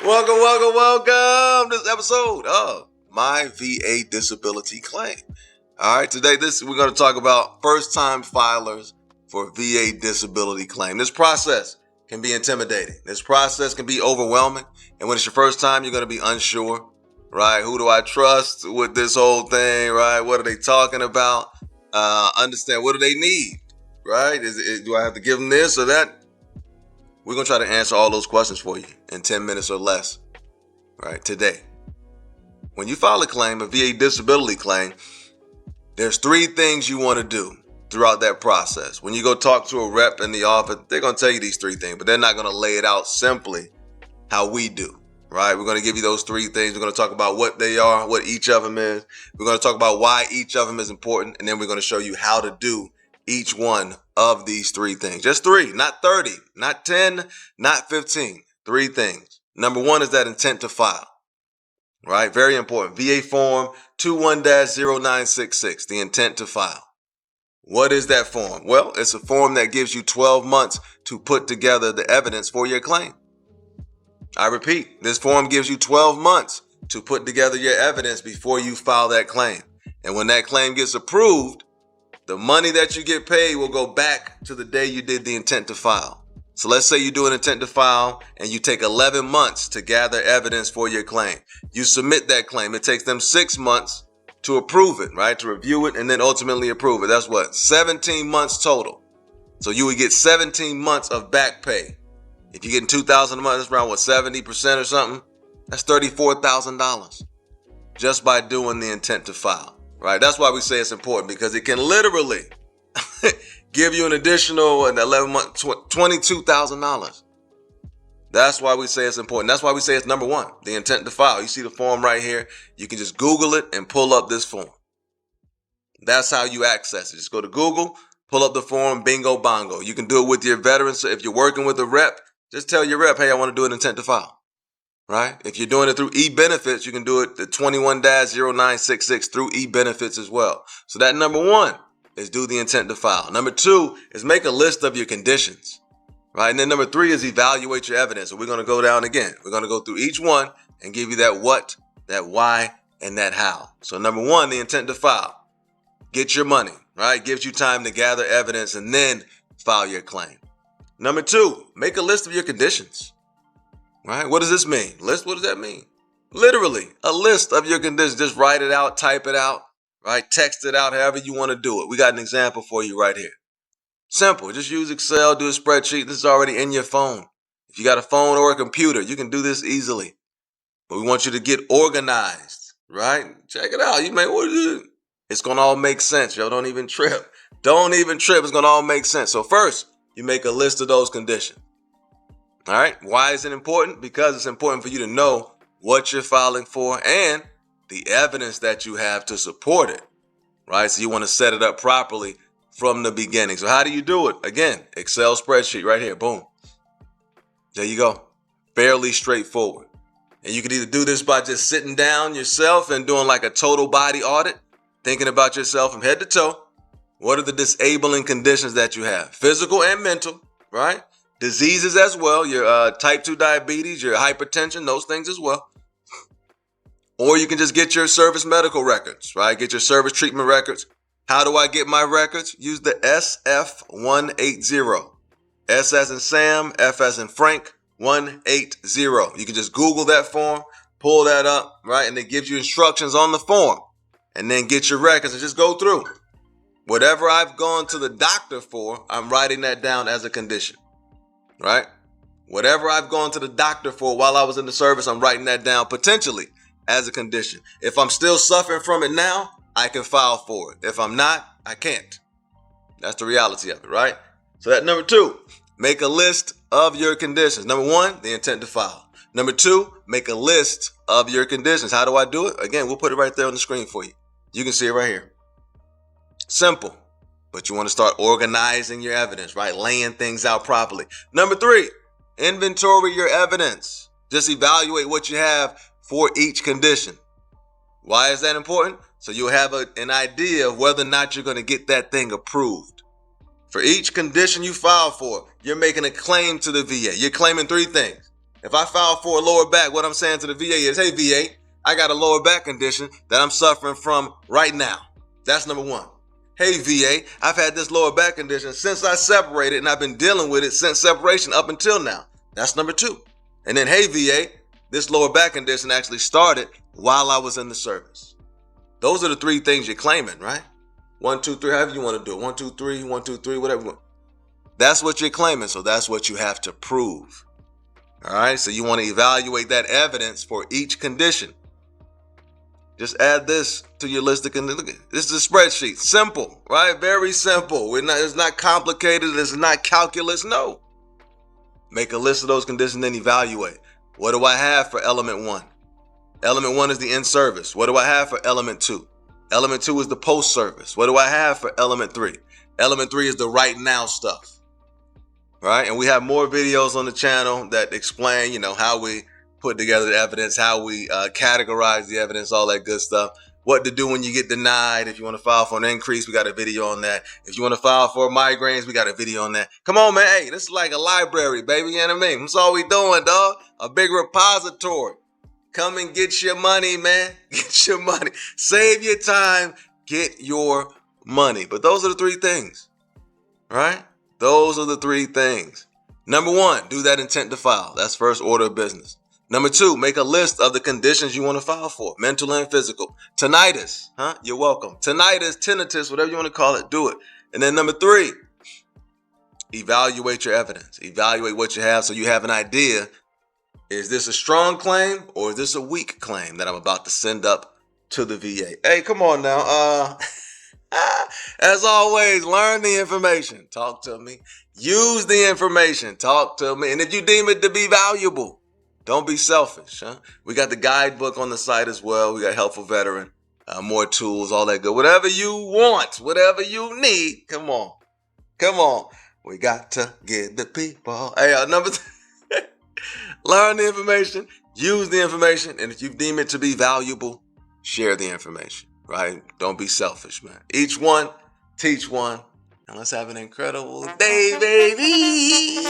Welcome to this episode of My VA Disability Claim. All right, today we're going to talk about first-time filers for VA disability claim. This process can be intimidating. This process can be overwhelming. And when it's your first time, you're going to be unsure, right? Who do I trust with this whole thing, right? What are they talking about? Understand, what do they need, right? Do I have to give them this or that? We're going to try to answer all those questions for you in 10 minutes or less, right, today. When you file a claim, a VA disability claim, there's three things you want to do throughout that process. When you go talk to a rep in the office, they're going to tell you these three things, but they're not going to lay it out simply how we do, right? We're going to give you those three things. We're going to talk about what they are, what each of them is. We're going to talk about why each of them is important, and then we're going to show you how to do each one of these three things. Just three, not 30, not 10, not 15. Three things. Number one is that intent to file, right? Very important. VA form 21-0966, the intent to file. What is that form? Well, it's a form that gives you 12 months to put together the evidence for your claim. I repeat, this form gives you 12 months to put together your evidence before you file that claim. And when that claim gets approved, the money that you get paid will go back to the day you did the intent to file. So let's say you do an intent to file and you take 11 months to gather evidence for your claim. You submit that claim. It takes them 6 months to approve it, right? To review it and then ultimately approve it. That's what? 17 months total. So you would get 17 months of back pay. If you're getting $2,000 a month, that's around 70% or something. That's $34,000 just by doing the intent to file. Right, that's why we say it's important, because it can literally give you an additional 11 months, $22,000. That's why we say it's important. That's why we say it's number one, the intent to file. You see the form right here. You can just Google it and pull up this form. That's how you access it. Just go to Google, pull up the form, bingo, bongo. You can do it with your veterans. So if you're working with a rep, just tell your rep, hey, I want to do an intent to file. Right? If you're doing it through e-benefits, you can do it the 21-0966 through e-benefits as well. So that number one is do the intent to file. Number two is make a list of your conditions. Right? And then number three is evaluate your evidence. So we're going to go down again. We're going to go through each one and give you that what, that why, and that how. So number one, the intent to file. Get your money, right? Gives you time to gather evidence and then file your claim. Number two, make a list of your conditions. Right? What does this mean? List, what does that mean? Literally, a list of your conditions. Just write it out, type it out, right? Text it out, however you want to do it. We got an example for you right here. Simple. Just use Excel, do a spreadsheet. This is already in your phone. If you got a phone or a computer, you can do this easily. But we want you to get organized, right? Check it out. You may, it's going to all make sense, yo. Don't even trip. Don't even trip. It's going to all make sense. So first, you make a list of those conditions. All right. Why is it important? Because it's important for you to know what you're filing for and the evidence that you have to support it. Right. So you want to set it up properly from the beginning. So how do you do it? Again, Excel spreadsheet right here. Boom. There you go. Fairly straightforward. And you can either do this by just sitting down yourself and doing like a total body audit, thinking about yourself from head to toe. What are the disabling conditions that you have? Physical and mental, right? Diseases as well, your type 2 diabetes, your hypertension, those things as well. Or you can just get your service medical records, right? Get your service treatment records. How do I get my records? Use the SF180. S as in Sam, F as in Frank, 180. You can just Google that form, pull that up, right? And it gives you instructions on the form. And then get your records and just go through. Whatever I've gone to the doctor for, I'm writing that down as a condition. Right? Whatever I've gone to the doctor for while I was in the service, I'm writing that down potentially as a condition. If I'm still suffering from it now, I can file for it. If I'm not, I can't. That's the reality of it, right? So that number two, make a list of your conditions. Number one, the intent to file. Number two, make a list of your conditions. How do I do it? Again, we'll put it right there on the screen for you. You can see it right here. Simple. But you want to start organizing your evidence, right? Laying things out properly. Number three, inventory your evidence. Just evaluate what you have for each condition. Why is that important? So you'll have an idea of whether or not you're going to get that thing approved. For each condition you file for, you're making a claim to the VA. You're claiming three things. If I file for a lower back, what I'm saying to the VA is, hey, VA, I got a lower back condition that I'm suffering from right now. That's number one. Hey, VA, I've had this lower back condition since I separated, and I've been dealing with it since separation up until now. That's number two. And then, hey, VA, this lower back condition actually started while I was in the service. Those are the three things you're claiming, right? 1, 2, 3, however you want to do it. 1, 2, 3, 1, 2, 3, whatever. That's what you're claiming, so that's what you have to prove. All right, so you want to evaluate that evidence for each condition. Just add this to your list of conditions. This is a spreadsheet. Simple, right? Very simple. It's not complicated. It's not calculus. No. Make a list of those conditions, then evaluate. What do I have for element 1? Element 1 is the in-service. What do I have for element 2? Element 2 is the post-service. What do I have for element 3? Element 3 is the right now stuff. Right? And we have more videos on the channel that explain, how we put together the evidence, how we categorize the evidence, all that good stuff. What to do when you get denied. If you want to file for an increase, we got a video on that. If you want to file for migraines, we got a video on that. Come on, man. Hey, this is like a library, baby. You know what I mean? That's all we doing, dog. A big repository. Come and get your money, man. Get your money. Save your time. Get your money. But those are the three things, right? Those are the three things. Number 1, do that intent to file. That's first order of business. Number 2, make a list of the conditions you want to file for, mental and physical. Tinnitus, you're welcome. Tinnitus, tinnitus, whatever you want to call it, do it. And then number 3, evaluate your evidence. Evaluate what you have so you have an idea. Is this a strong claim or is this a weak claim that I'm about to send up to the VA? Hey, come on now. As always, learn the information. Talk to me. Use the information. Talk to me. And if you deem it to be valuable, don't be selfish. We got the guidebook on the site as well. We got Helpful Veteran, more tools, all that good. Whatever you want, whatever you need. Come on. Come on. We got to get the people. Hey, learn the information. Use the information. And if you deem it to be valuable, share the information. Right? Don't be selfish, man. Each one, teach one. And let's have an incredible day, baby.